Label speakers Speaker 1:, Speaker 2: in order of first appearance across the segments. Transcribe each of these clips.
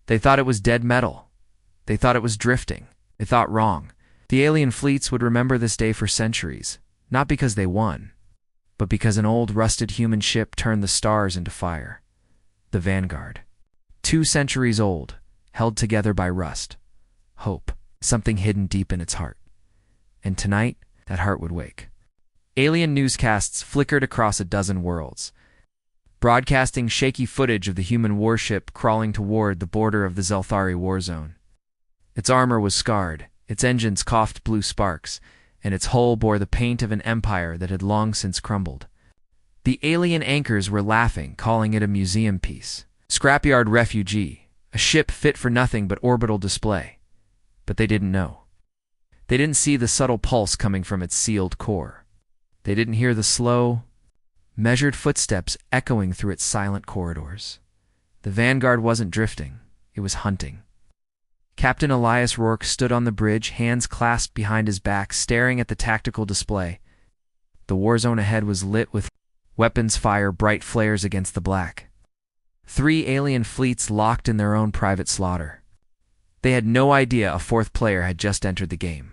Speaker 1: They thought it was dead metal. They thought it was drifting. They thought wrong. The alien fleets would remember this day for centuries, not because they won, but because an old rusted human ship turned the stars into fire. The Vanguard. 2 centuries old, held together by rust. Hope. Something hidden deep in its heart. And tonight, that heart would wake. Alien newscasts flickered across a dozen worlds, broadcasting shaky footage of the human warship crawling toward the border of the Zelthari war zone. Its armor was scarred, its engines coughed blue sparks, and its hull bore the paint of an empire that had long since crumbled. The alien anchors were laughing, calling it a museum piece. Scrapyard refugee, a ship fit for nothing but orbital display. But they didn't know. They didn't see the subtle pulse coming from its sealed core. They didn't hear the slow, measured footsteps echoing through its silent corridors. The Vanguard wasn't drifting, it was hunting. Captain Elias Rourke stood on the bridge, hands clasped behind his back, staring at the tactical display. The war zone ahead was lit with weapons fire, bright flares against the black. 3 alien fleets locked in their own private slaughter. They had no idea a 4th player had just entered the game.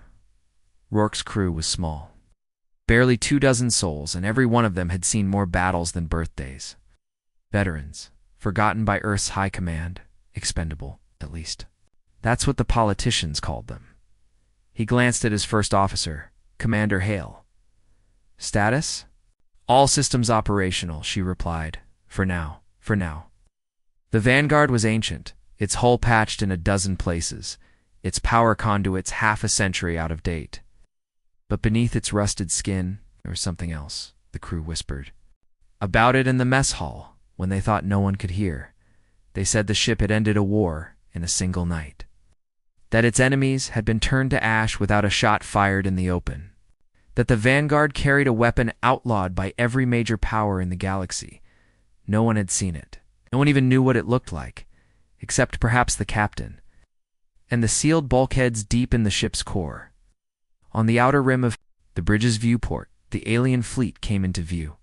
Speaker 1: Rourke's crew was small. Barely 24 souls, and every one of them had seen more battles than birthdays. Veterans, forgotten by Earth's high command, expendable, at least. That's what the politicians called them. He glanced at his first officer, Commander Hale. Status? All systems operational, she replied. For now. The Vanguard was ancient, its hull patched in a dozen places, its power conduits half a century out of date. But beneath its rusted skin, there was something else, the crew whispered. About it in the mess hall, when they thought no one could hear. They said the ship had ended a war in a single night. That its enemies had been turned to ash without a shot fired in the open. That the Vanguard carried a weapon outlawed by every major power in the galaxy. No one had seen it. No one even knew what it looked like, except perhaps the captain. And the sealed bulkheads deep in the ship's core. On the outer rim of the bridge's viewport, the alien fleet came into view.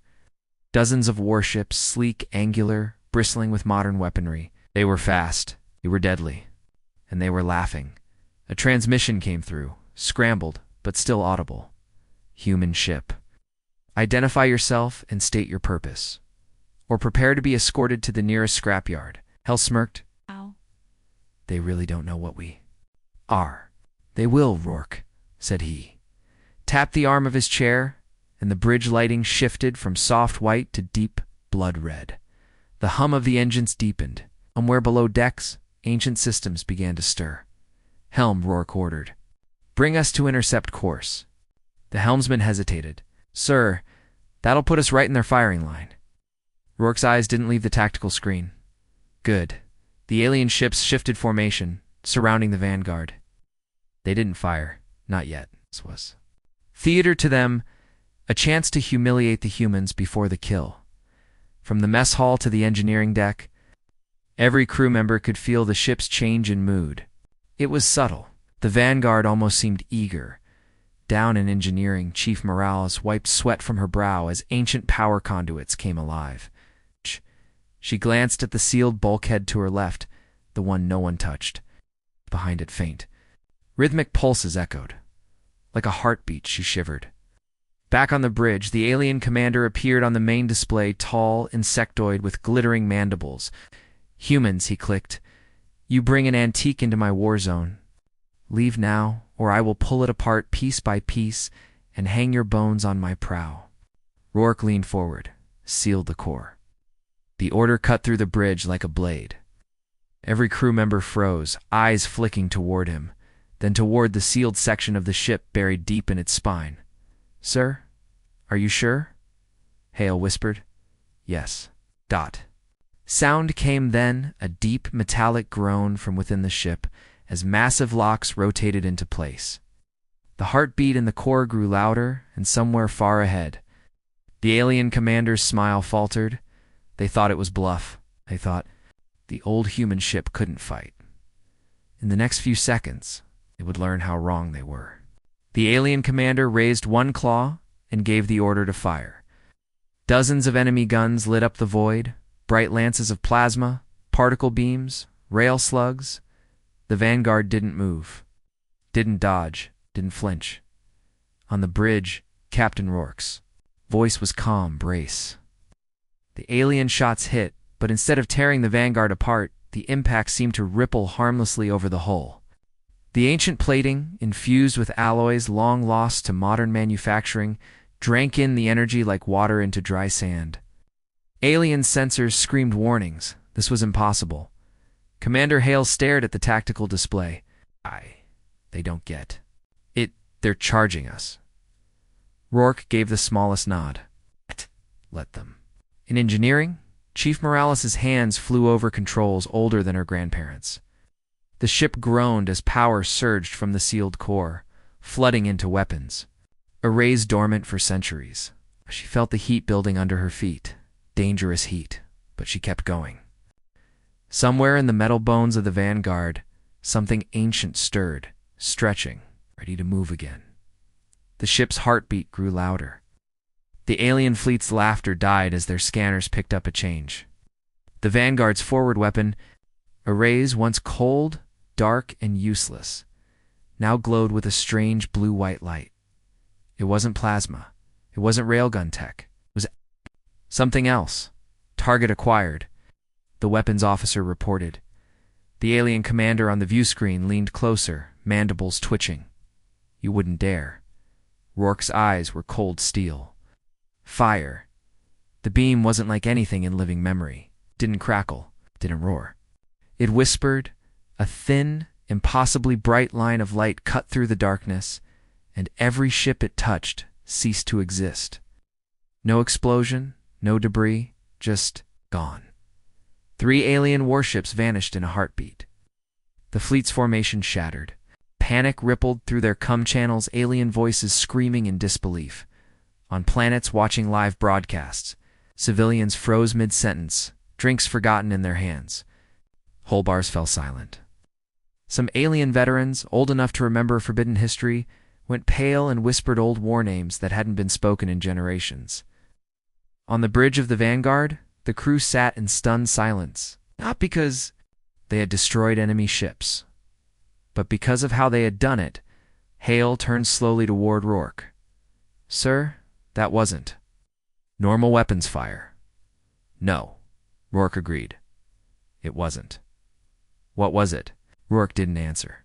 Speaker 1: Dozens of warships, sleek, angular, bristling with modern weaponry. They were fast, they were deadly, and they were laughing. A transmission came through, scrambled, but still audible. Human ship. Identify yourself and state your purpose. Or prepare to be escorted to the nearest scrapyard. Hell smirked.
Speaker 2: Ow.
Speaker 1: They really don't know what we are. They will, Rourke, said he. Tapped the arm of his chair, and the bridge lighting shifted from soft white to deep blood red. The hum of the engines deepened. Somewhere below decks, ancient systems began to stir. Helm, Rourke ordered. Bring us to intercept course. The helmsman hesitated. Sir, that'll put us right in their firing line. Rourke's eyes didn't leave the tactical screen. Good. The alien ships shifted formation, surrounding the Vanguard. They didn't fire. Not yet. This was theater to them, a chance to humiliate the humans before the kill. From the mess hall to the engineering deck, every crew member could feel the ship's change in mood. It was subtle. The Vanguard almost seemed eager. Down in engineering, Chief Morales wiped sweat from her brow as ancient power conduits came alive. She glanced at the sealed bulkhead to her left, the one no one touched. Behind it, faint, rhythmic pulses echoed. Like a heartbeat, she shivered. Back on the bridge, the alien commander appeared on the main display, tall, insectoid with glittering mandibles. Humans, he clicked. You bring an antique into my war zone. Leave now, or I will pull it apart piece by piece and hang your bones on my prow. Rourke leaned forward, sealed the core. The order cut through the bridge like a blade. Every crew member froze, eyes flicking toward him, then toward the sealed section of the ship buried deep in its spine. Sir, are you sure? Hale whispered. Yes. Dot. Sound came then, a deep metallic groan from within the ship, as massive locks rotated into place. The heartbeat in the core grew louder, and somewhere far ahead, the alien commander's smile faltered. They thought it was bluff. They thought the old human ship couldn't fight. In the next few seconds, they would learn how wrong they were. The alien commander raised one claw and gave the order to fire. Dozens of enemy guns lit up the void, bright lances of plasma, particle beams, Rail slugs. The Vanguard didn't move. Didn't dodge. Didn't flinch. On the bridge, Captain Rourke's voice was calm, brace. The alien shots hit, but instead of tearing the Vanguard apart, the impact seemed to ripple harmlessly over the hull. The ancient plating, infused with alloys long lost to modern manufacturing, drank in the energy like water into dry sand. Alien sensors screamed warnings. This was impossible. Commander Hale stared at the tactical display. They don't get it. They're charging us. Rourke gave the smallest nod. Let them. In engineering, Chief Morales' hands flew over controls older than her grandparents. The ship groaned as power surged from the sealed core, flooding into weapons. Arrays dormant for centuries. She felt the heat building under her feet. Dangerous heat, but she kept going. Somewhere in the metal bones of the Vanguard, something ancient stirred, stretching, ready to move again. The ship's heartbeat grew louder. The alien fleet's laughter died as their scanners picked up a change. The Vanguard's forward weapon, arrays once cold, dark, and useless, now glowed with a strange blue-white light. It wasn't plasma. It wasn't railgun tech. It was something else. Target acquired, the weapons officer reported. The alien commander on the view screen leaned closer, mandibles twitching. You wouldn't dare. Rourke's eyes were cold steel. Fire. The beam wasn't like anything in living memory. Didn't crackle. Didn't roar. It whispered. A thin, impossibly bright line of light cut through the darkness, and every ship it touched ceased to exist. No explosion, no debris, just gone. 3 alien warships vanished in a heartbeat. The fleet's formation shattered. Panic rippled through their comm channels, alien voices screaming in disbelief. On planets watching live broadcasts, civilians froze mid-sentence, drinks forgotten in their hands. Whole bars fell silent. Some alien veterans, old enough to remember forbidden history, went pale and whispered old war names that hadn't been spoken in generations. On the bridge of the Vanguard, the crew sat in stunned silence, not because they had destroyed enemy ships, but because of how they had done it. Hale turned slowly toward Rourke. "Sir, that wasn't normal weapons fire." "No," Rourke agreed. "It wasn't." "What was it?" Rourke didn't answer.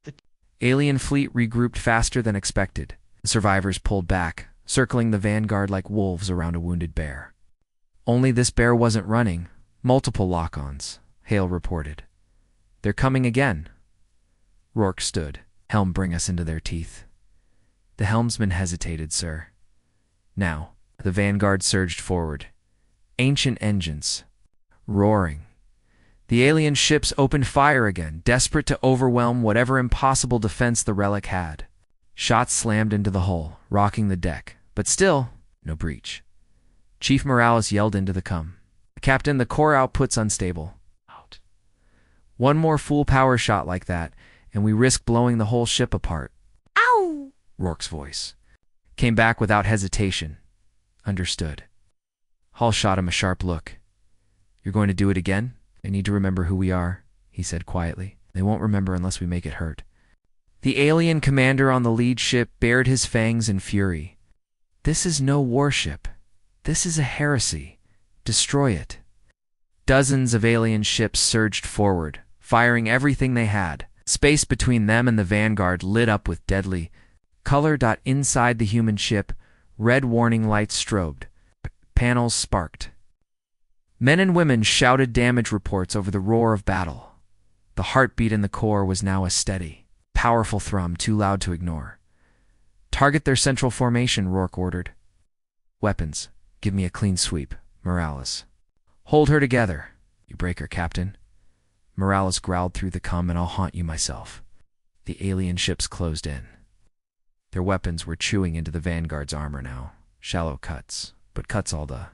Speaker 1: The alien fleet regrouped faster than expected. The survivors pulled back, circling the Vanguard like wolves around a wounded bear. Only this bear wasn't running. Multiple lock-ons, Hale reported. "They're coming again." Rourke stood. "Helm, bring us into their teeth." The helmsman hesitated, "Sir." Now, the Vanguard surged forward. Ancient engines, roaring. The alien ships opened fire again, desperate to overwhelm whatever impossible defense the relic had. Shots slammed into the hull, rocking the deck, but still, no breach. Chief Morales yelled into the comm. "Captain, the core output's unstable." Out. "One more full power shot like that, and we risk blowing the whole ship apart." "Ow!" Rourke's voice came back without hesitation. "Understood." Hall shot him a sharp look. "You're going to do it again? They need to remember who we are," he said quietly. "They won't remember unless we make it hurt." The alien commander on the lead ship bared his fangs in fury. "This is no warship. This is a heresy. Destroy it." Dozens of alien ships surged forward, firing everything they had. Space between them and the Vanguard lit up with deadly color. Inside the human ship, red warning lights strobed. Panels sparked. Men and women shouted damage reports over the roar of battle. The heartbeat in the core was now a steady, powerful thrum too loud to ignore. "Target their central formation," Rourke ordered. "Weapons. Give me a clean sweep." Morales. "Hold her together." "You break her, Captain." Morales growled through the comm, "And I'll haunt you myself." The alien ships closed in. Their weapons were chewing into the Vanguard's armor now. Shallow cuts, but cuts all the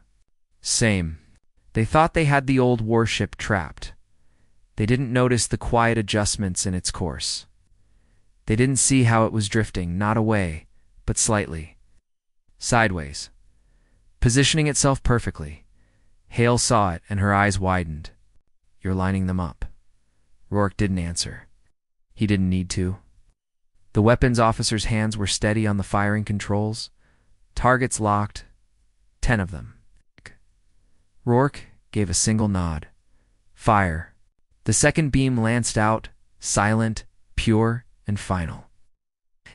Speaker 1: same. They thought they had the old warship trapped. They didn't notice the quiet adjustments in its course. They didn't see how it was drifting, not away, but slightly. Sideways. Positioning itself perfectly. Hale saw it, and her eyes widened. You're lining them up. Rourke didn't answer. He didn't need to. The weapons officer's hands were steady on the firing controls. Targets locked. 10 of them. Rourke gave a single nod. Fire. The second beam lanced out, silent, pure, and final.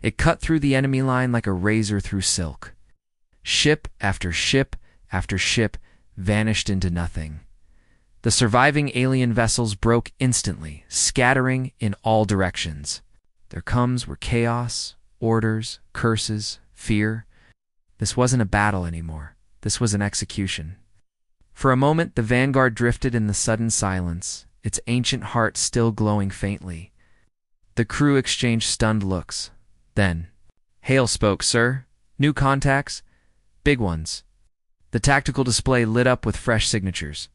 Speaker 1: It cut through the enemy line like a razor through silk. Ship after ship after ship vanished into nothing. The surviving alien vessels broke instantly, scattering in all directions. Their comes were chaos, orders, curses, fear. This wasn't a battle anymore. This was an execution. For a moment, the Vanguard drifted in the sudden silence, its ancient heart still glowing faintly. The crew exchanged stunned looks. Then, Hale spoke, "Sir. New contacts? Big ones." The tactical display lit up with fresh signatures.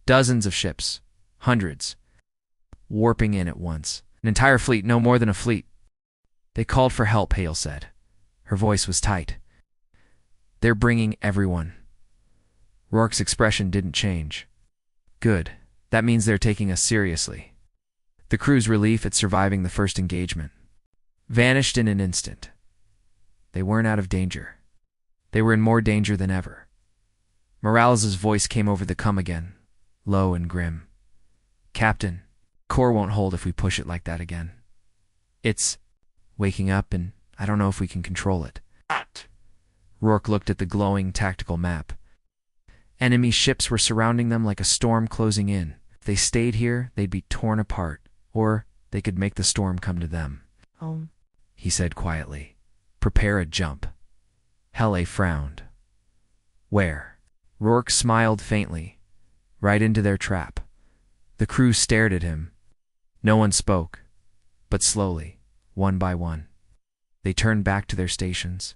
Speaker 1: Dozens of ships. Hundreds. Warping in at once. An entire fleet, no more than a fleet. "They called for help," Hale said. Her voice was tight. "They're bringing everyone." Rourke's expression didn't change. "Good. That means they're taking us seriously." The crew's relief at surviving the first engagement vanished in an instant. They weren't out of danger. They were in more danger than ever. Morales' voice came over the come again, low and grim. "Captain, core won't hold if we push it like that again. It's waking up, and I don't know if we can control it." Rourke looked at the glowing tactical map. Enemy ships were surrounding them like a storm closing in. If they stayed here, they'd be torn apart, or they could make the storm come to them. He said quietly, "Prepare a jump." Helle frowned. "Where?" Rourke smiled faintly. "Right into their trap." The crew stared at him. No one spoke, but slowly, one by one, they turned back to their stations.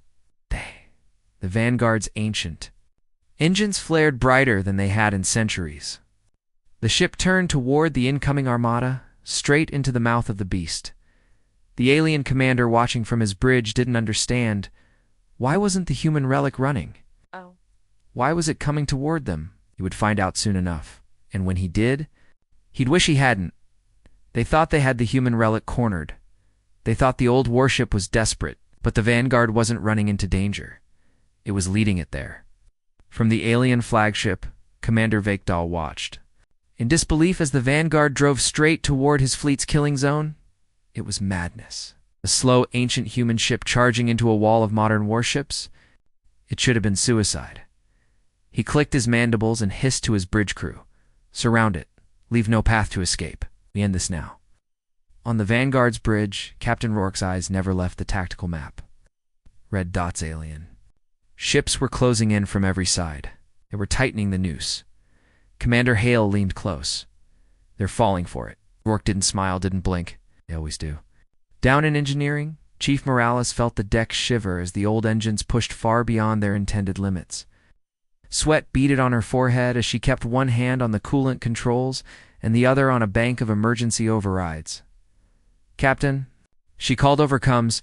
Speaker 1: The Vanguard's ancient. Engines flared brighter than they had in centuries. The ship turned toward the incoming armada, straight into the mouth of the beast. The alien commander watching from his bridge didn't understand. Why wasn't the human relic running? Why was it coming toward them? He would find out soon enough. And when he did, he'd wish he hadn't. They thought they had the human relic cornered. They thought the old warship was desperate, but the Vanguard wasn't running into danger. It was leading it there. From the alien flagship, Commander Vakdal watched. In disbelief as the Vanguard drove straight toward his fleet's killing zone, it was madness. A slow, ancient human ship charging into a wall of modern warships? It should have been suicide. He clicked his mandibles and hissed to his bridge crew. "Surround it. Leave no path to escape. We end this now." On the Vanguard's bridge, Captain Rourke's eyes never left the tactical map. Red dots alien. Ships were closing in from every side. They were tightening the noose. Commander Hale leaned close. "They're falling for it." Rourke didn't smile, didn't blink. They always do. Down in engineering, Chief Morales felt the deck shiver as the old engines pushed far beyond their intended limits. Sweat beaded on her forehead as she kept one hand on the coolant controls and the other on a bank of emergency overrides. "Captain," she called over comms,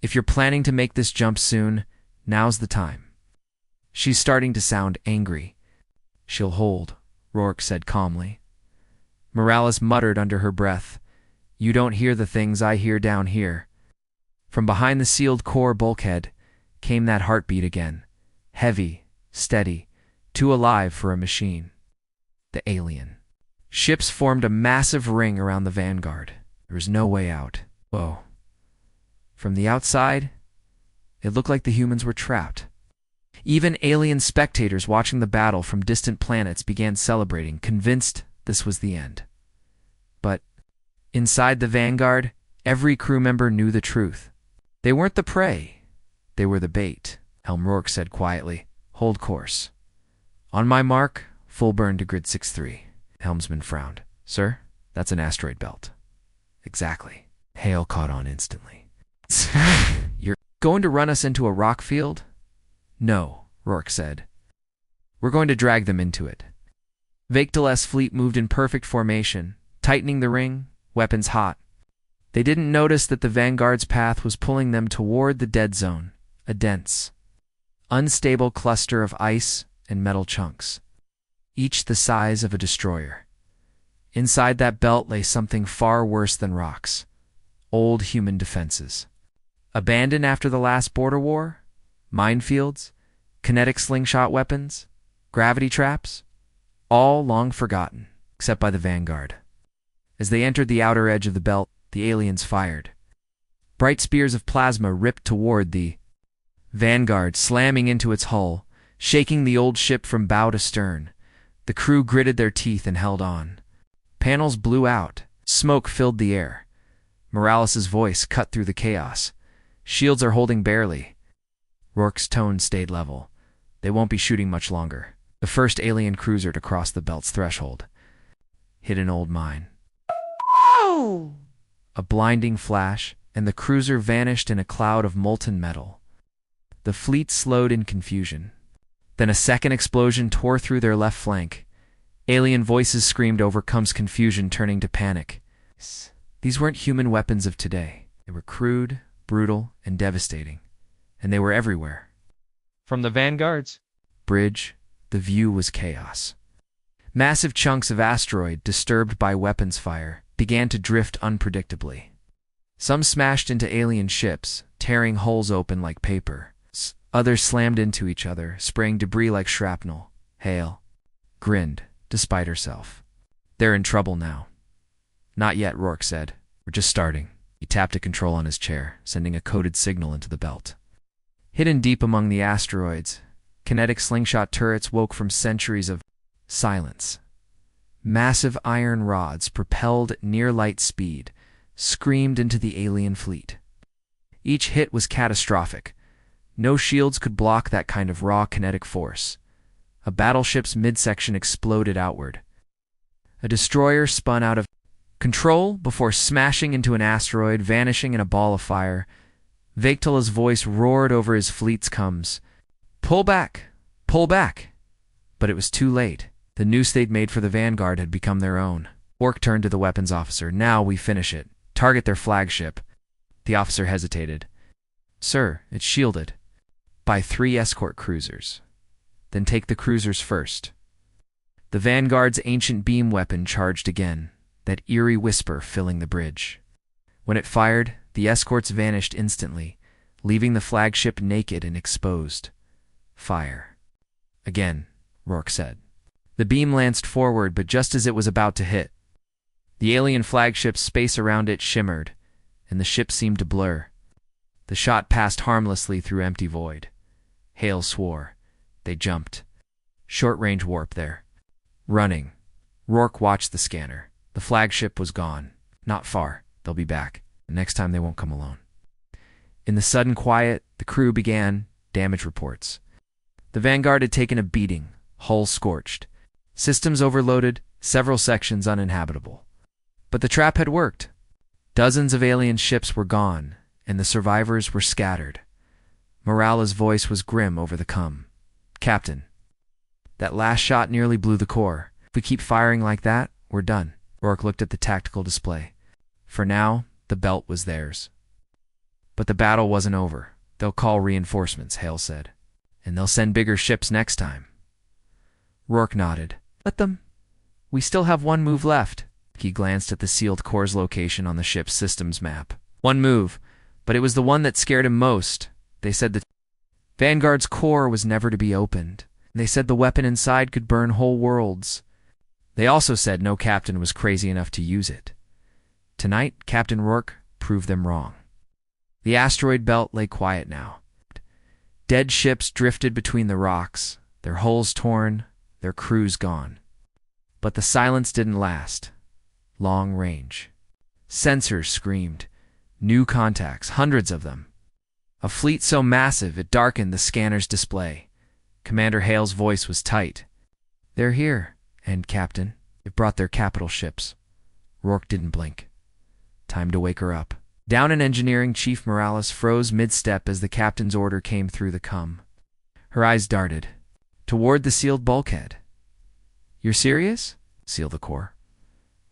Speaker 1: "if you're planning to make this jump soon, now's the time." She's starting to sound angry. "She'll hold," Rourke said calmly. Morales muttered under her breath, "You don't hear the things I hear down here." From behind the sealed core bulkhead came that heartbeat again, heavy, steady, too alive for a machine. The alien. Ships formed a massive ring around the Vanguard. There was no way out. Whoa. From the outside, it looked like the humans were trapped. Even alien spectators watching the battle from distant planets began celebrating, convinced this was the end. But inside the Vanguard, every crew member knew the truth. They weren't the prey. They were the bait. Helm Rourke said quietly, "Hold course." "On my mark, full burn to grid 6-3. Helmsman frowned. "Sir, that's an asteroid belt." "Exactly." Hale caught on instantly. "You're going to run us into a rock field?" "No," Rourke said. "We're going to drag them into it." Vakdal's fleet moved in perfect formation, tightening the ring, weapons hot. They didn't notice that the Vanguard's path was pulling them toward the dead zone, a dense, unstable cluster of ice and metal chunks, each the size of a destroyer. Inside that belt lay something far worse than rocks. Old human defenses. Abandoned after the last border war? Minefields? Kinetic slingshot weapons? Gravity traps? All long forgotten, except by the Vanguard. As they entered the outer edge of the belt, the aliens fired. Bright spears of plasma ripped toward the Vanguard, slamming into its hull, shaking the old ship from bow to stern. The crew gritted their teeth and held on. Panels blew out. Smoke filled the air. Morales' voice cut through the chaos. Shields are holding barely. Rourke's tone stayed level. They won't be shooting much longer. The first alien cruiser to cross the belt's threshold. Hit an old mine.
Speaker 2: Oh!
Speaker 1: A blinding flash, and the cruiser vanished in a cloud of molten metal. The fleet slowed in confusion. Then a second explosion tore through their left flank. Alien voices screamed over Cum's confusion, turning to panic. These weren't human weapons of today. They were crude, brutal, and devastating. And they were everywhere. From the Vanguard's bridge, the view was chaos. Massive chunks of asteroid, disturbed by weapons fire, began to drift unpredictably. Some smashed into alien ships, tearing hulls open like paper. Others slammed into each other, spraying debris like shrapnel. Hale grinned, despite herself. They're in trouble now. Not yet, Rourke said. We're just starting. He tapped a control on his chair, sending a coded signal into the belt. Hidden deep among the asteroids, kinetic slingshot turrets woke from centuries of silence. Massive iron rods, propelled at near light speed, screamed into the alien fleet. Each hit was catastrophic. No shields could block that kind of raw kinetic force. A battleship's midsection exploded outward. A destroyer spun out of control before smashing into an asteroid, vanishing in a ball of fire. Vectala's voice roared over his fleet's coms. Pull back! Pull back! But it was too late. The noose they'd made for the Vanguard had become their own. Rourke turned to the weapons officer. Now we finish it. Target their flagship. The officer hesitated. Sir, it's shielded by 3 escort cruisers. Then take the cruisers first. The Vanguard's ancient beam weapon charged again, that eerie whisper filling the bridge. When it fired, the escorts vanished instantly, leaving the flagship naked and exposed. Fire. Again, Rourke said. The beam lanced forward, but just as it was about to hit, the alien flagship's space around it shimmered, and the ship seemed to blur. The shot passed harmlessly through empty void. Hale swore. They jumped. Short-range warp there. Running. Rourke watched the scanner. The flagship was gone. Not far. They'll be back. Next time they won't come alone. In the sudden quiet, the crew began damage reports. The Vanguard had taken a beating, hull scorched. Systems overloaded, several sections uninhabitable. But the trap had worked. Dozens of alien ships were gone, and the survivors were scattered. Morales' voice was grim over the cum. Captain, that last shot nearly blew the core. If we keep firing like that, we're done. Rourke looked at the tactical display. For now, the belt was theirs. But the battle wasn't over. They'll call reinforcements, Hale said. And they'll send bigger ships next time. Rourke nodded. Let them. We still have one move left. He glanced at the sealed core's location on the ship's systems map. One move, but it was the one that scared him most. They said the Vanguard's core was never to be opened. They said the weapon inside could burn whole worlds. They also said no captain was crazy enough to use it. Tonight, Captain Rourke proved them wrong. The asteroid belt lay quiet now. Dead ships drifted between the rocks, their hulls torn, their crews gone. But the silence didn't last. Long range. Sensors screamed. New contacts, hundreds of them. A fleet so massive it darkened the scanner's display. Commander Hale's voice was tight. They're here, and Captain, they've brought their capital ships. Rourke didn't blink. Time to wake her up. Down in engineering, Chief Morales froze mid-step as the captain's order came through the cum. Her eyes darted. Toward the sealed bulkhead. You're serious? Seal the core.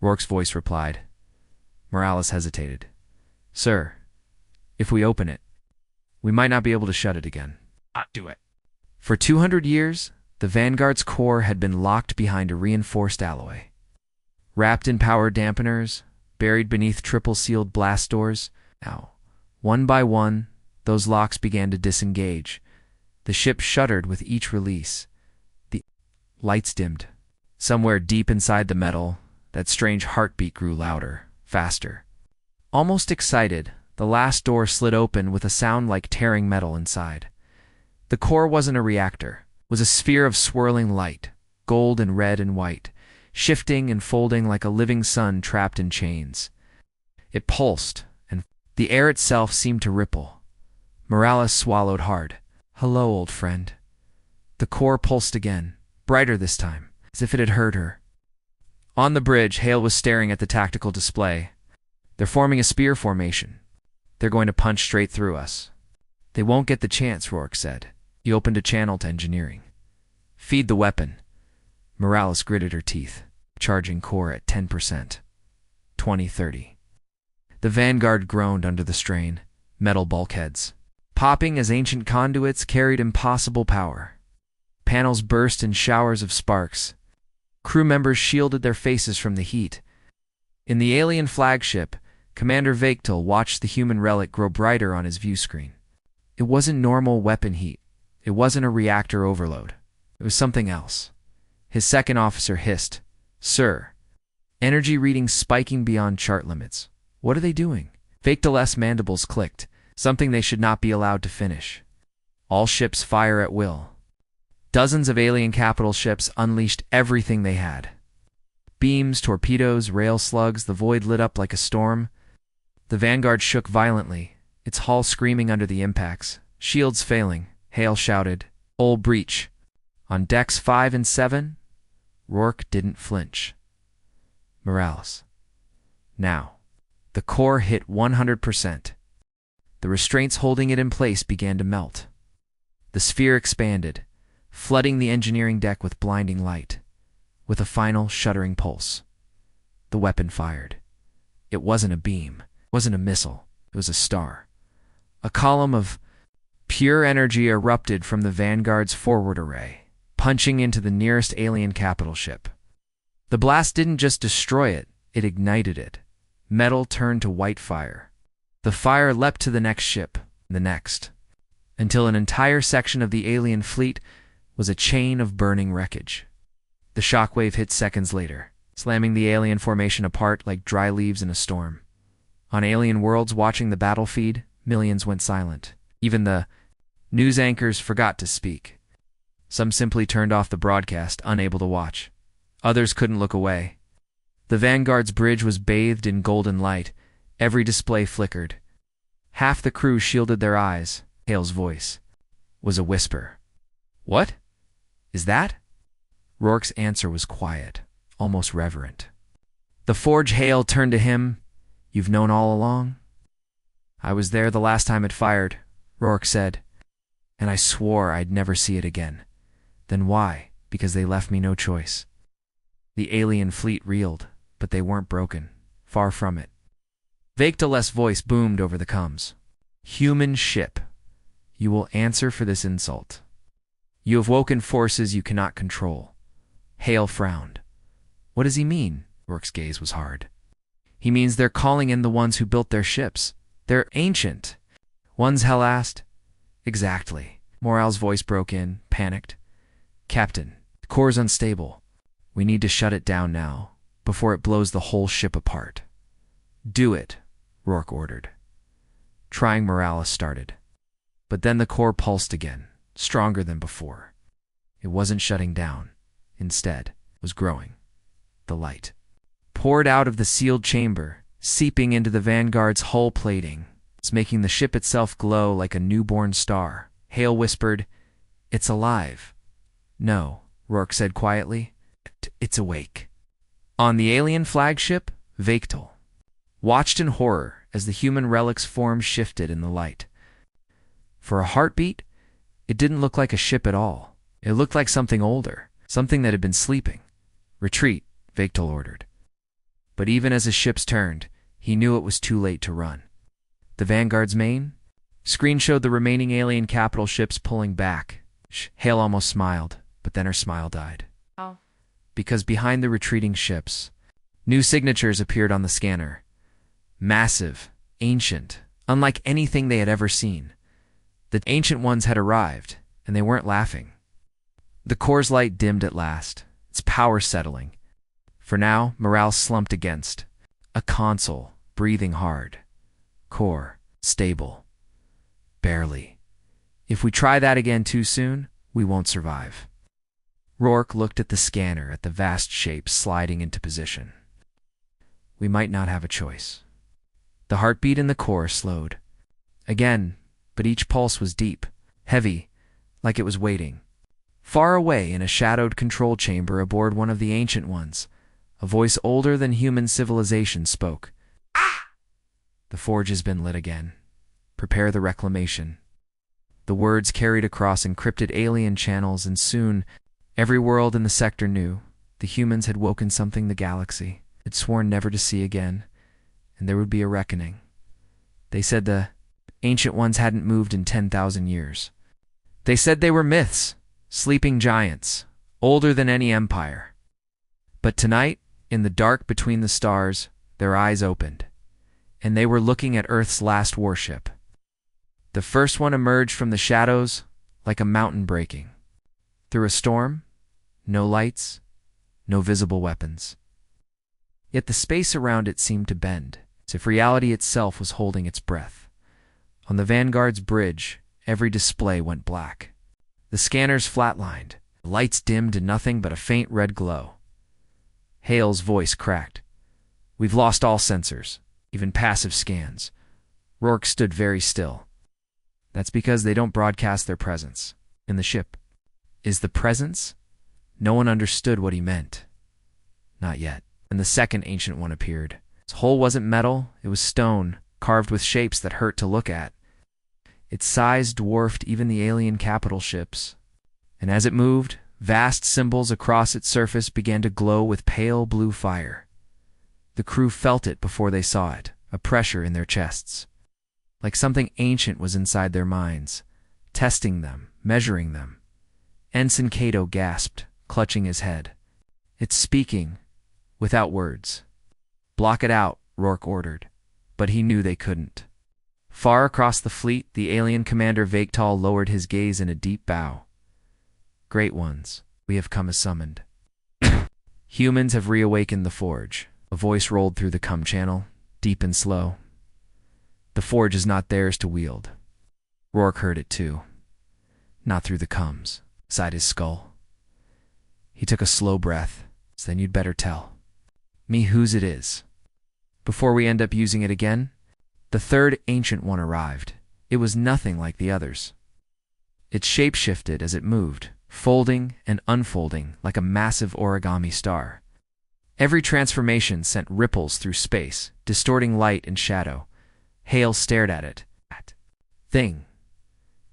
Speaker 1: Rourke's voice replied. Morales hesitated. Sir, if we open it, we might not be able to shut it again. Do it. For 200 years, the Vanguard's core had been locked behind a reinforced alloy. wrapped in power dampeners, buried beneath triple-sealed blast doors. Now, one by one, those locks began to disengage. The ship shuddered with each release. The lights dimmed. Somewhere deep inside the metal, that strange heartbeat grew louder, faster. Almost excited, the last door slid open with a sound like tearing metal inside. The core wasn't a reactor. It was a sphere of swirling light, gold and red and white, shifting and folding like a living sun trapped in chains. It pulsed, and the air itself seemed to ripple. Morales swallowed hard. "Hello, old friend." The core pulsed again, brighter this time, as if it had heard her. On the bridge, Hale was staring at the tactical display. "They're forming a spear formation. They're going to punch straight through us." "They won't get the chance," Rourke said. He opened a channel to engineering. "Feed the weapon." Morales gritted her teeth. Charging core at 10%. 20-30. The Vanguard groaned under the strain. Metal bulkheads, popping as ancient conduits carried impossible power. Panels burst in showers of sparks. Crew members shielded their faces from the heat. In the alien flagship, Commander Vektal watched the human relic grow brighter on his view screen. It wasn't normal weapon heat. It wasn't a reactor overload. It was something else. His second officer hissed, "Sir." Energy readings spiking beyond chart limits. "What are they doing?" Vektal's mandibles clicked, something they should not be allowed to finish. All ships fire at will. Dozens of alien capital ships unleashed everything they had. Beams, torpedoes, rail slugs, the void lit up like a storm. The Vanguard shook violently, its hull screaming under the impacts. Shields failing, Hale shouted, "Hull breach." On decks 5 and 7, Rourke didn't flinch. Morales. Now. The core hit 100%. The restraints holding it in place began to melt. The sphere expanded, flooding the engineering deck with blinding light. With a final shuddering pulse, the weapon fired. It wasn't a beam, it wasn't a missile, it was a star. A column of pure energy erupted from the Vanguard's forward array, punching into the nearest alien capital ship. The blast didn't just destroy it, it ignited it. Metal turned to white fire. The fire leapt to the next ship, the next, until an entire section of the alien fleet was a chain of burning wreckage. The shockwave hit seconds later, slamming the alien formation apart like dry leaves in a storm. On alien worlds watching the battle feed, millions went silent. Even the news anchors forgot to speak. Some simply turned off the broadcast, unable to watch. Others couldn't look away. The Vanguard's bridge was bathed in golden light. Every display flickered. Half the crew shielded their eyes. Hale's voice was a whisper. "What? Is that?" Rourke's answer was quiet, almost reverent. The Forge. Hale turned to him. "You've known all along?" "I was there the last time it fired," Rourke said, "and I swore I'd never see it again." "Then why?" "Because they left me no choice." The alien fleet reeled, but they weren't broken. Far from it. Vektal's voice boomed over the comms. "Human ship, you will answer for this insult. You have woken forces you cannot control." Hale frowned. "What does he mean?" Rourke's gaze was hard. "He means they're calling in the ones who built their ships. They're ancient ones," Hale asked. "Exactly." Morale's voice broke in, panicked. "Captain, the core's unstable. We need to shut it down now, before it blows the whole ship apart." "Do it," Rourke ordered. Trying Morales started. But then the core pulsed again, stronger than before. It wasn't shutting down. Instead, it was growing. The light poured out of the sealed chamber, seeping into the Vanguard's hull plating. It's making the ship itself glow like a newborn star. Hale whispered, "It's alive." "No," Rourke said quietly. "It's awake." On the alien flagship, Vektal watched in horror as the human relic's form shifted in the light. For a heartbeat, it didn't look like a ship at all. It looked like something older, something that had been sleeping. "Retreat," Vektal ordered. But even as his ships turned, he knew it was too late to run. The Vanguard's main screen showed the remaining alien capital ships pulling back. Hale almost smiled, but then her smile died.
Speaker 2: Oh.
Speaker 1: Because behind the retreating ships, New signatures appeared on the scanner. Massive, ancient, unlike anything they had ever seen. The ancient ones had arrived, and they weren't laughing. The core's light dimmed at last, its power settling. For now, morale slumped against. A console, breathing hard. Core, stable. Barely. If we try that again too soon, we won't survive. Rourke looked at the scanner, at the vast shape sliding into position. We might not have a choice. The heartbeat in the core slowed. Again, but each pulse was deep, heavy, like it was waiting. Far away in a shadowed control chamber aboard one of the ancient ones, a voice older than human civilization spoke. "Ah! The forge has been lit again. Prepare the reclamation." The words carried across encrypted alien channels, and soon every world in the sector knew the humans had woken something the galaxy had sworn never to see again, and there would be a reckoning. They said the ancient ones hadn't moved in 10,000 years. They said they were myths, sleeping giants, older than any empire. But tonight, in the dark between the stars, their eyes opened, and they were looking at Earth's last warship. The first one emerged from the shadows like a mountain breaking. Through a storm, no lights, no visible weapons. Yet the space around it seemed to bend, as if reality itself was holding its breath. On the Vanguard's bridge, every display went black. The scanners flatlined, the lights dimmed to nothing but a faint red glow. Hale's voice cracked. "We've lost all sensors, even passive scans." Rourke stood very still. "That's because they don't broadcast their presence in the ship." Is the presence? No one understood what he meant. Not yet. And the second ancient one appeared. Its hull wasn't metal, it was stone, carved with shapes that hurt to look at. Its size dwarfed even the alien capital ships. And as it moved, vast symbols across its surface began to glow with pale blue fire. The crew felt it before they saw it, a pressure in their chests. Like something ancient was inside their minds, testing them, measuring them. Ensign Cato gasped, clutching his head. "It's speaking, without words." "Block it out," Rourke ordered. But he knew they couldn't. Far across the fleet, the alien commander Vegtal lowered his gaze in a deep bow. "Great ones, we have come as summoned." "Humans have reawakened the forge." A voice rolled through the com channel, deep and slow. "The forge is not theirs to wield." Rourke heard it too. "Not through the coms," sighed his skull. He took a slow breath. "Then you'd better tell me whose it is, before we end up using it again." The third ancient one arrived. It was nothing like the others. It shape-shifted as it moved, folding and unfolding like a massive origami star. Every transformation sent ripples through space, distorting light and shadow. Hale stared at it. That thing.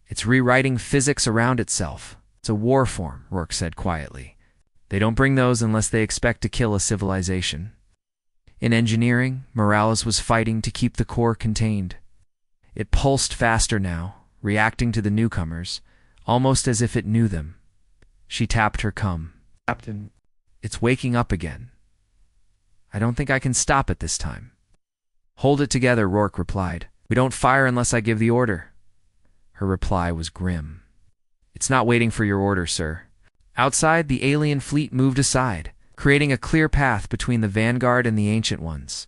Speaker 1: It's rewriting physics around itself. "It's a war form," Rourke said quietly. "They don't bring those unless they expect to kill a civilization." In engineering, Morales was fighting to keep the core contained. It pulsed faster now, reacting to the newcomers, almost as if it knew them. She tapped her cum. "Captain, it's waking up again. I don't think I can stop it this time." "Hold it together," Rourke replied. "We don't fire unless I give the order." Her reply was grim. "It's not waiting for your order, sir." Outside, the alien fleet moved aside, creating a clear path between the Vanguard and the ancient ones.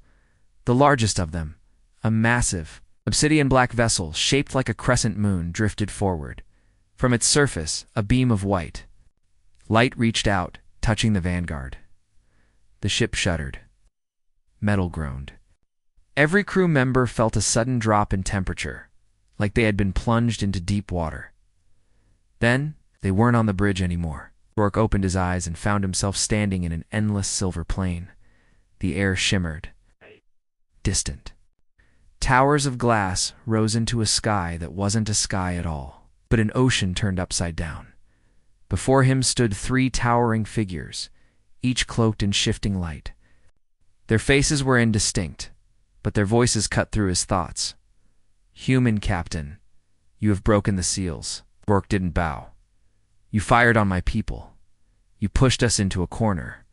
Speaker 1: The largest of them, a massive, obsidian black vessel shaped like a crescent moon, drifted forward. From its surface, a beam of white. Light reached out, touching the Vanguard. The ship shuddered. Metal groaned. Every crew member felt a sudden drop in temperature, like they had been plunged into deep water. Then, they weren't on the bridge anymore. Rourke opened his eyes and found himself standing in an endless silver plain. The air shimmered. Distant. Towers of glass rose into a sky that wasn't a sky at all, but an ocean turned upside down. Before him stood 3 towering figures, each cloaked in shifting light. Their faces were indistinct, but their voices cut through his thoughts. "Human captain, you have broken the seals." Rourke didn't bow. "You fired on my people. You pushed us into a corner.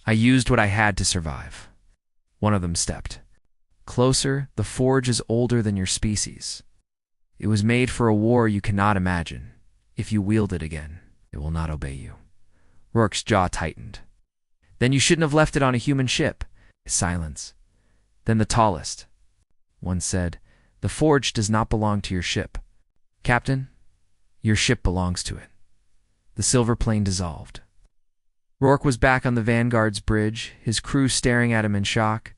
Speaker 1: I used what I had to survive." One of them stepped closer. The forge is older than your species. It was made for a war you cannot imagine. If you wield it again, it will not obey you. Rourke's jaw tightened. Then you shouldn't have left it on a human ship. Silence. Then the tallest one said, the forge does not belong to your ship. Captain, your ship belongs to it. The silver plane dissolved. Rourke was back on the Vanguard's bridge, his crew staring at him in shock.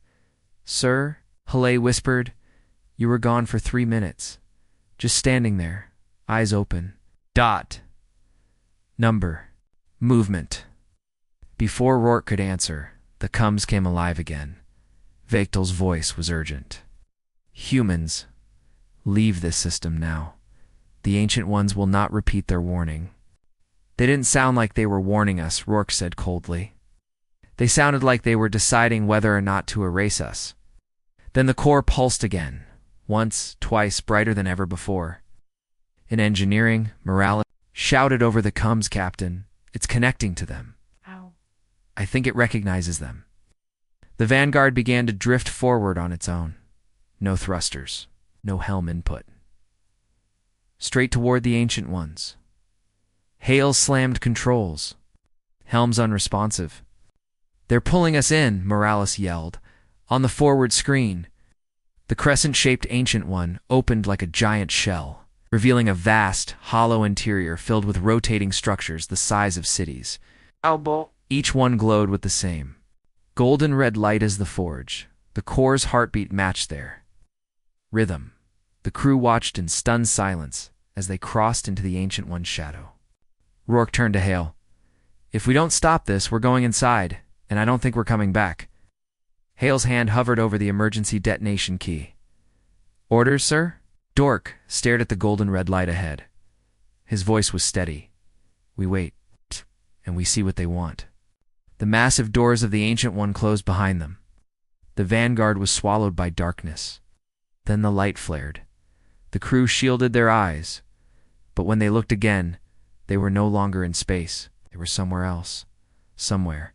Speaker 1: Sir, Hfy whispered, you were gone for 3 minutes. Just standing there, eyes open. Dot. Number. Movement. Before Rourke could answer, the Cums came alive again. Vechtel's voice was urgent. Humans, leave this system now. The Ancient Ones will not repeat their warning. They didn't sound like they were warning us, Rourke said coldly. They sounded like they were deciding whether or not to erase us. Then the core pulsed again, once, twice, brighter than ever before. In engineering, Morales shouted over the Cums, Captain. It's connecting to them.
Speaker 2: Ow.
Speaker 1: I think it recognizes them. The Vanguard began to drift forward on its own. No thrusters, no helm input. Straight toward the Ancient Ones. Hale slammed controls. Helm's unresponsive. They're pulling us in, Morales yelled. On the forward screen, the crescent-shaped Ancient One opened like a giant shell, revealing a vast, hollow interior filled with rotating structures the size of cities.
Speaker 2: Elbow.
Speaker 1: Each one glowed with the same golden red light as the forge. The core's heartbeat matched their rhythm. The crew watched in stunned silence as they crossed into the Ancient One's shadow. Rourke turned to Hale. If we don't stop this, we're going inside, and I don't think we're coming back. Hale's hand hovered over the emergency detonation key. Orders, sir? Dork stared at the golden red light ahead. His voice was steady. We wait, and we see what they want. The massive doors of the Ancient One closed behind them. The Vanguard was swallowed by darkness. Then the light flared. The crew shielded their eyes, but when they looked again, they were no longer in space. They were somewhere else. Somewhere.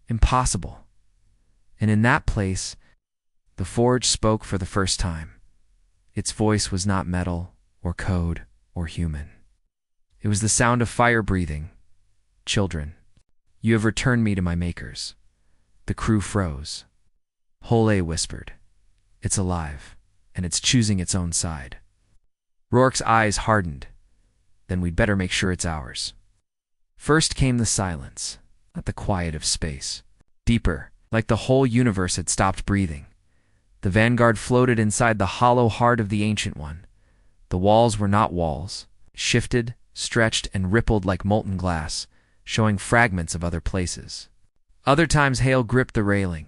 Speaker 1: Impossible. And in that place, the forge spoke for the first time. Its voice was not metal, or code, or human. It was the sound of fire breathing. Children, you have returned me to my makers. The crew froze. Hfy whispered, it's alive, and it's choosing its own side. Rourke's eyes hardened. Then we'd better make sure it's ours. First came the silence, not the quiet of space. Deeper, like the whole universe had stopped breathing. The Vanguard floated inside the hollow heart of the Ancient One. The walls were not walls, shifted, stretched, and rippled like molten glass, showing fragments of other places. Other times Hale gripped the railing.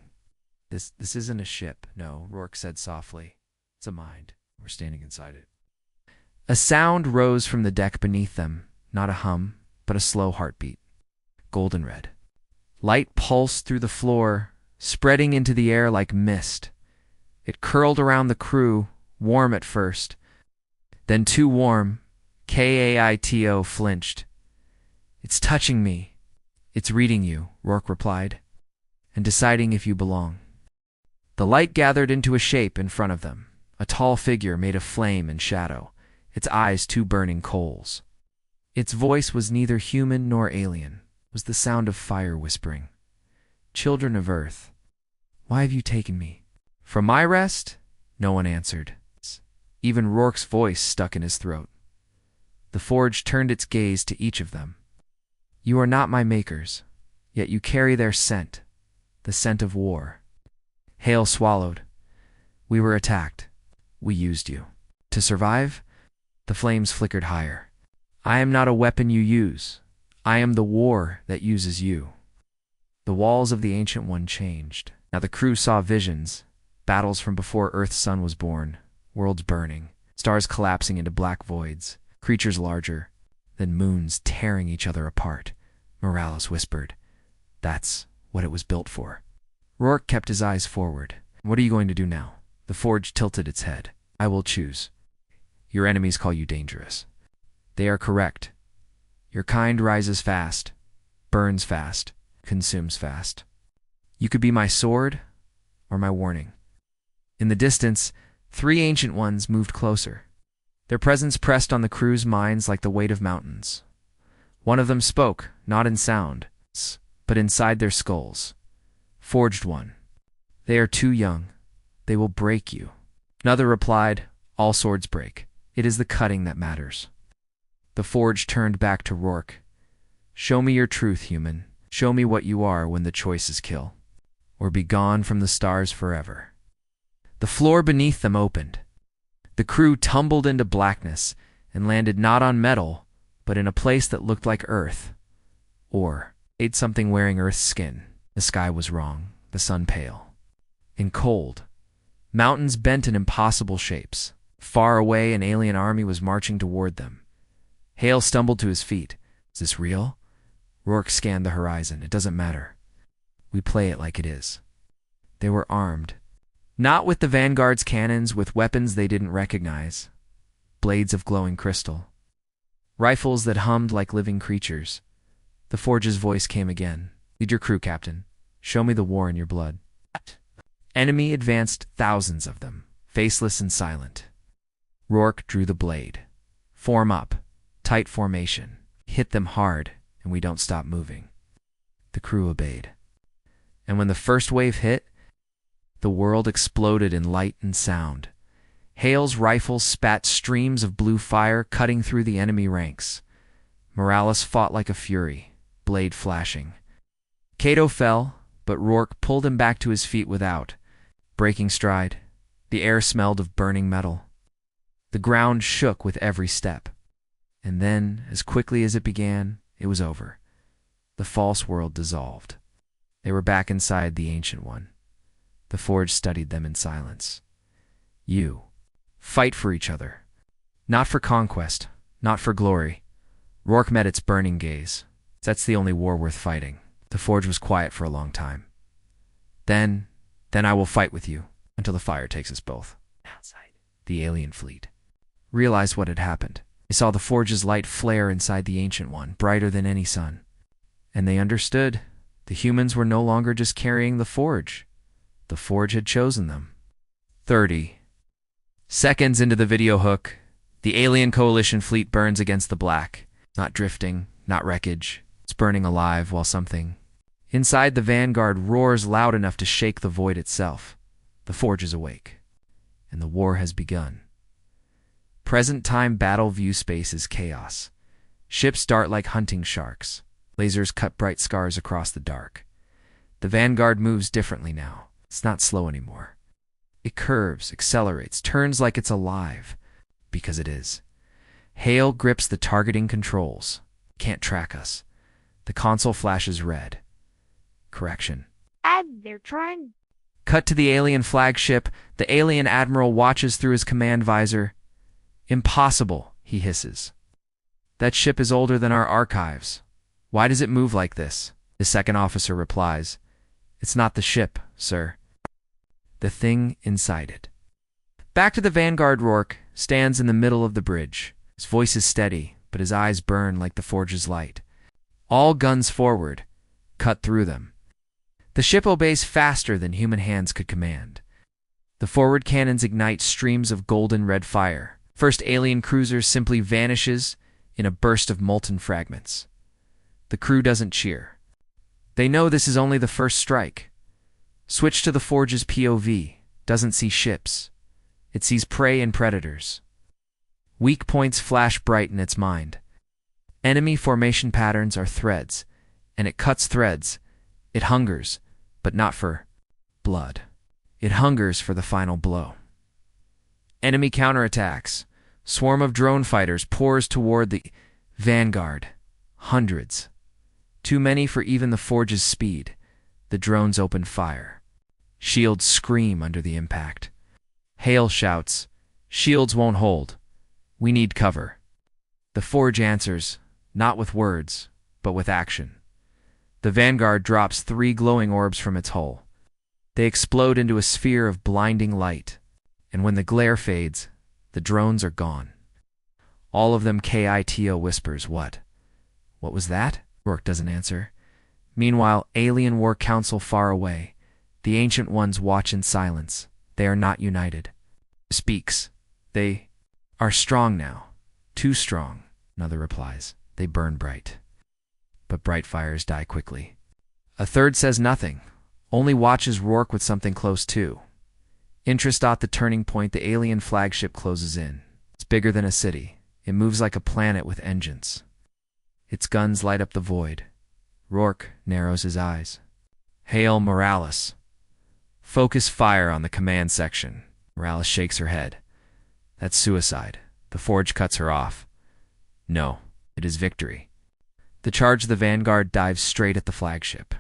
Speaker 1: This isn't a ship, no, Rourke said softly. It's a mind. We're standing inside it. A sound rose from the deck beneath them, not a hum, but a slow heartbeat. Golden red. Light pulsed through the floor, spreading into the air like mist. It curled around the crew, warm at first. Then too warm, Kaito flinched. It's touching me. It's reading you, Rourke replied, and deciding if you belong. The light gathered into a shape in front of them, a tall figure made of flame and shadow, its eyes two burning coals. Its voice was neither human nor alien. It was the sound of fire whispering. Children of Earth, why have you taken me? From my rest? No one answered. Even Rourke's voice stuck in his throat. The forge turned its gaze to each of them. You are not my makers, yet you carry their scent, the scent of war. Hale swallowed. We were attacked. We used you. To survive? The flames flickered higher. I am not a weapon you use. I am the war that uses you. The walls of the Ancient One changed. Now the crew saw visions, battles from before Earth's sun was born, worlds burning, stars collapsing into black voids, creatures larger than moons tearing each other apart. Morales whispered, that's what it was built for. Rourke kept his eyes forward. What are you going to do now? The forge tilted its head. I will choose. Your enemies call you dangerous. They are correct. Your kind rises fast, burns fast, consumes fast. You could be my sword, or my warning. In the distance, 3 ancient ones moved closer. Their presence pressed on the crew's minds like the weight of mountains. One of them spoke, not in sound, but inside their skulls. Forged one. They are too young. They will break you. Another replied, all swords break. It is the cutting that matters. The forged turned back to Rourke. Show me your truth, human. Show me what you are when the choice is kill, or be gone from the stars forever. The floor beneath them opened. The crew tumbled into blackness and landed not on metal, but in a place that looked like Earth. Or ate something wearing Earth's skin. The sky was wrong, the sun pale and cold. Mountains bent in impossible shapes. Far away, an alien army was marching toward them. Hale stumbled to his feet. Is this real? Rourke scanned the horizon. It doesn't matter. We play it like it is. They were armed. Not with the Vanguard's cannons, with weapons they didn't recognize. Blades of glowing crystal. Rifles that hummed like living creatures. The Forge's voice came again. Lead your crew, Captain. Show me the war in your blood. Enemy advanced, thousands of them, faceless and silent. Rourke drew the blade. Form up. Tight formation. Hit them hard, and we don't stop moving. The crew obeyed. And when the first wave hit, the world exploded in light and sound. Hale's rifles spat streams of blue fire, cutting through the enemy ranks. Morales fought like a fury, blade flashing. Cato fell, but Rourke pulled him back to his feet without. Breaking stride, the air smelled of burning metal. The ground shook with every step. And then, as quickly as it began, it was over. The false world dissolved. They were back inside the Ancient One. The Forge studied them in silence. You. Fight for each other. Not for conquest, not for glory. Rourke met its burning gaze. That's the only war worth fighting. The Forge was quiet for a long time. Then I will fight with you, until the fire takes us both. Outside, the alien fleet realized what had happened. They saw the Forge's light flare inside the Ancient One, brighter than any sun. And they understood. The humans were no longer just carrying the Forge. The Forge had chosen them. 30 seconds into the video hook, the alien coalition fleet burns against the black. Not drifting, not wreckage. It's burning alive while something inside the Vanguard roars loud enough to shake the void itself. The Forge is awake, and the war has begun. Present-time battle view space is chaos. Ships dart like hunting sharks. Lasers cut bright scars across the dark. The Vanguard moves differently now. It's not slow anymore. It curves, accelerates, turns like it's alive. Because it is. Hale grips the targeting controls. Can't track us. The console flashes red. Correction.
Speaker 2: They're trying.
Speaker 1: Cut to the alien flagship. The alien admiral watches through his command visor. Impossible, he hisses. That ship is older than our archives. Why does it move like this? The second officer replies. It's not the ship, sir. The thing inside it. Back to the Vanguard. Rourke stands in the middle of the bridge. His voice is steady, but his eyes burn like the Forge's light. All guns forward. Cut through them. The ship obeys faster than human hands could command. The forward cannons ignite streams of golden red fire. First alien cruiser simply vanishes in a burst of molten fragments. The crew doesn't cheer. They know this is only the first strike. Switch to the Forge's POV. Doesn't see ships. It sees prey and predators. Weak points flash bright in its mind. Enemy formation patterns are threads, and it cuts threads. It hungers, but not for blood. It hungers for the final blow. Enemy counterattacks. Swarm of drone fighters pours toward the Vanguard. Hundreds. Too many for even the Forge's speed. The drones open fire. Shields scream under the impact. Hale shouts, "Shields won't hold. We need cover." The Forge answers, not with words, but with action. The Vanguard drops 3 glowing orbs from its hull. They explode into a sphere of blinding light, and when the glare fades, the drones are gone. All of them. Kito whispers, "What? What was that?" Rourke doesn't answer. Meanwhile, alien war council far away. The Ancient Ones watch in silence. They are not united. Speaks. They are strong now. Too strong, another replies. They burn bright. But bright fires die quickly. A third says nothing, only watches Rourke with something close to. Interest at the turning point, the alien flagship closes in. It's bigger than a city. It moves like a planet with engines. Its guns light up the void. Rourke narrows his eyes. Hail Morales. Focus fire on the command section. Morales shakes her head. That's suicide. The Forge cuts her off. No, it is victory. The charge of the Vanguard dives straight at the flagship.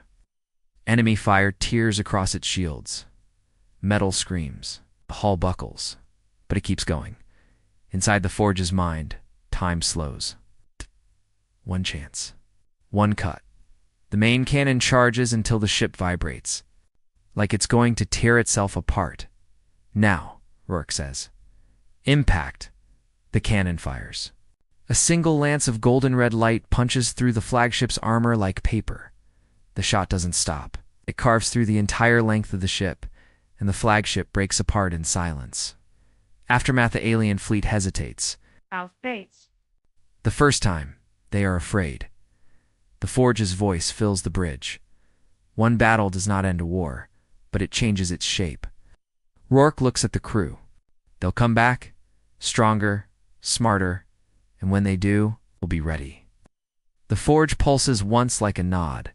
Speaker 1: Enemy fire tears across its shields. Metal screams. The hull buckles. But it keeps going. Inside the Forge's mind, time slows. One chance. One cut. The main cannon charges until the ship vibrates, like it's going to tear itself apart. Now, Rourke says. Impact. The cannon fires. A single lance of golden red light punches through the flagship's armor like paper. The shot doesn't stop. It carves through the entire length of the ship, and the flagship breaks apart in silence. Aftermath, the alien fleet hesitates.
Speaker 2: Our fates.
Speaker 1: The first time, they are afraid. The Forge's voice fills the bridge. One battle does not end a war, but it changes its shape. Rourke looks at the crew. They'll come back, stronger, smarter, and when they do, we'll be ready. The Forge pulses once like a nod,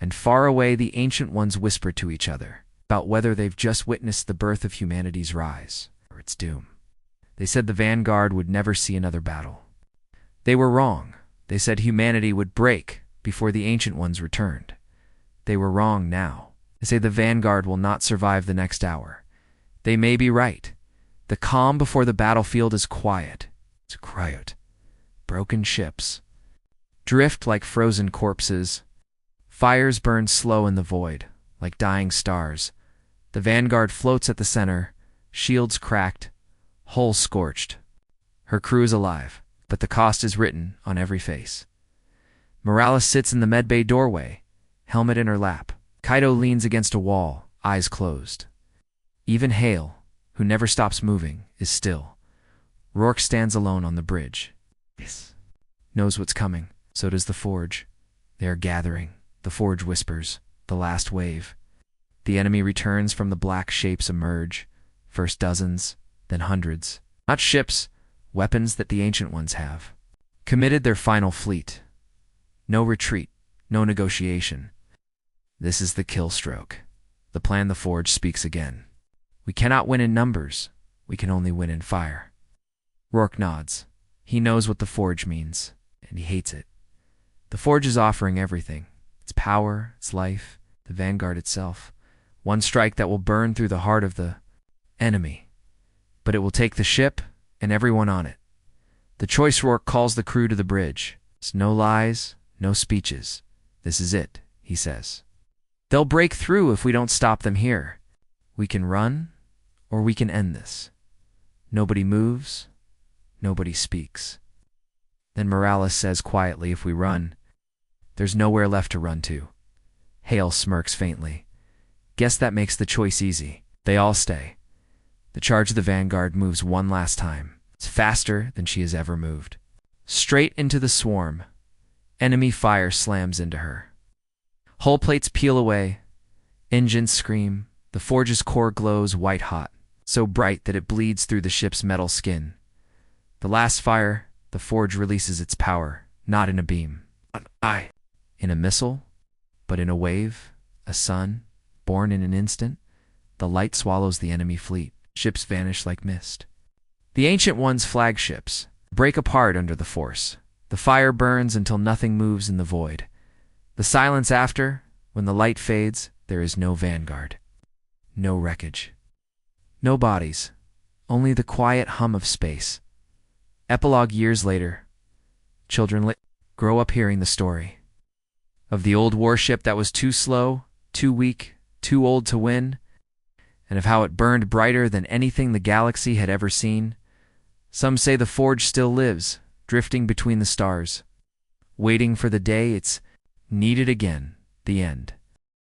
Speaker 1: and far away the Ancient Ones whisper to each other about whether they've just witnessed the birth of humanity's rise, or its doom. They said the Vanguard would never see another battle. They were wrong. They said humanity would break before the Ancient Ones returned. They were wrong now. They say the Vanguard will not survive the next hour. They may be right. The calm before the battlefield is quiet. It's quiet. Broken ships drift like frozen corpses. Fires burn slow in the void, like dying stars. The Vanguard floats at the center, shields cracked, hull scorched. Her crew is alive, but the cost is written on every face. Morales sits in the medbay doorway, helmet in her lap. Kaito leans against a wall, eyes closed. Even Hale, who never stops moving, is still. Rourke stands alone on the bridge. Knows what's coming. So does the Forge. They are gathering. The Forge whispers. The last wave. The enemy returns from the black shapes emerge. First dozens, then hundreds. Not ships, weapons that the Ancient Ones have. Committed their final fleet. No retreat, no negotiation. This is the kill stroke. The plan. The Forge speaks again. We cannot win in numbers. We can only win in fire. Rourke nods. He knows what the Forge means, and he hates it. The Forge is offering everything. Its power, its life, the Vanguard itself. One strike that will burn through the heart of the enemy. But it will take the ship and everyone on it. The choice. Rourke calls the crew to the bridge. It's no lies, no speeches. This is it, he says. They'll break through if we don't stop them here. We can run, or we can end this. Nobody moves. Nobody speaks. Then Morales says quietly, if we run, there's nowhere left to run to. Hale smirks faintly. Guess that makes the choice easy. They all stay. The charge of the Vanguard moves one last time. It's faster than she has ever moved. Straight into the swarm. Enemy fire slams into her. Hull plates peel away. Engines scream. The Forge's core glows white hot, so bright that it bleeds through the ship's metal skin. The last fire, the Forge releases its power, not in a beam, in a missile, but in a wave, a sun, born in an instant. The light swallows the enemy fleet. Ships vanish like mist. The Ancient Ones' flagships break apart under the force. The fire burns until nothing moves in the void. The silence after, when the light fades, there is no Vanguard. No wreckage. No bodies. Only the quiet hum of space. Epilogue. Years later. Children grow up hearing the story of the old warship that was too slow, too weak, too old to win, and of how it burned brighter than anything the galaxy had ever seen. Some say the Forge still lives, drifting between the stars, waiting for the day it's needed again. The end.